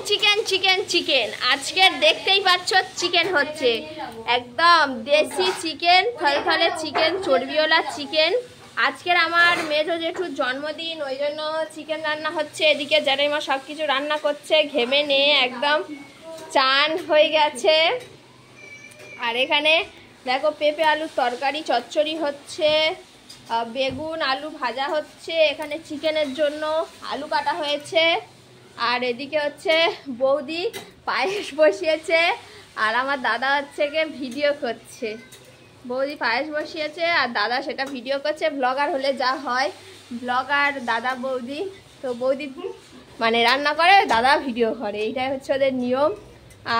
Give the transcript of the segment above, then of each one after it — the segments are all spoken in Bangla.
চিকেন চিকেন চিকেন আজকের দেখতেই পাচ্ছ চিকেন হচ্ছে একদম দেশি চিকেন থলথলে চিকেন চর্বিওয়ালা চিকেন। আজকের আমার মেজো জেঠুর জন্মদিন, ওই জন্য চিকেন রান্না হচ্ছে। এদিকে জারাইমা সব কিছু রান্না করছে, ঘেমে নিয়ে একদম চান হয়ে গেছে। আর এখানে দেখো পেঁপে আলুর তরকারি চচ্চড়ি হচ্ছে, বেগুন আলু ভাজা হচ্ছে, এখানে চিকেনের জন্য আলু কাটা হয়েছে। আর এদিকে হচ্ছে বৌদি পায়েস বসিয়েছে, আর আমার দাদা হচ্ছে গিয়ে ভিডিও করছে। বৌদি পায়েস বসিয়েছে আর দাদা সেটা ভিডিও করছে। ব্লগার হলে যা হয়, ব্লগার দাদা বৌদি, তো বৌদি মানে রান্না করে, দাদা ভিডিও করে, এইটাই হচ্ছে ওদের নিয়ম।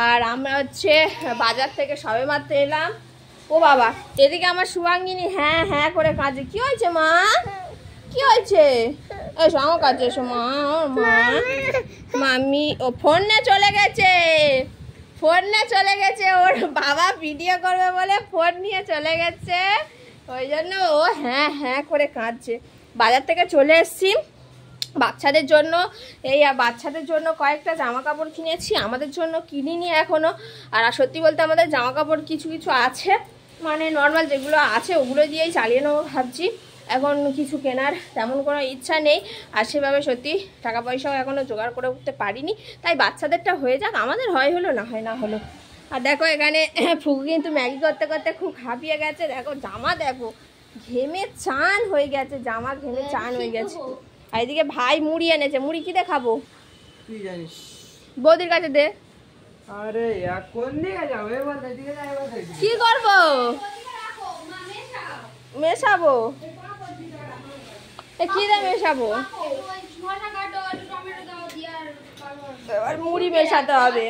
আর আমরা হচ্ছে বাজার থেকে সবে মাত্র এলাম। ও বাবা, এদিকে আমার শুভাঙ্গিনী হ্যাঁ হ্যাঁ করে কাঁদছে। কি হয়েছে মা, কি হয়েছে? এসো আমার কাছে এসো মা। মা মামি ও ফোন নিয়ে চলে গেছে, ফোন নিয়ে চলে গেছে। ওর বাবা ভিডিও করবে বলে ফোন নিয়ে চলে গেছে, ওই জন্য ও হ্যাঁ হ্যাঁ করে কাঁদছে। বাজার থেকে চলে এসছি বাচ্চাদের জন্য, এই বাচ্চাদের জন্য কয়েকটা জামা কাপড় কিনেছি, আমাদের জন্য কিনিনি এখনও। আর সত্যি বলতে আমাদের জামা কাপড় কিছু কিছু আছে, মানে নর্মাল যেগুলো আছে ওগুলো দিয়েই চালিয়ে নেবো ভাবছি। এখন কিছু কেনার তেমন কোনো ইচ্ছা নেই, আর সেভাবে সত্যি টাকা পয়সাও এখনও জোগাড় করে উঠতে পারিনি। তাই বাচ্চাদেরটা হয়ে যাক, আমাদের হয় হলো না হয় না হলো। আর দেখো এখানে ফুকু কিন্তু ম্যাগি করতে করতে খুব হাঁপিয়ে গেছে। দেখো জামা দেখো ঘেমে চান হয়ে গেছে, জামা ঘেমে চান হয়ে গেছে। আর এদিকে ভাই মুড়ি এনেছে, মুড়ি কি দিয়ে খাবো? তুই জানিস, বৌদির কাছে দে। আরে কোন দিকে যাবে বলতে, দিকে যাই বলতে কি করবো? মেশাবো? কি দিয়ে মেশাবো? এবার মুড়ি মেশাতে হবে।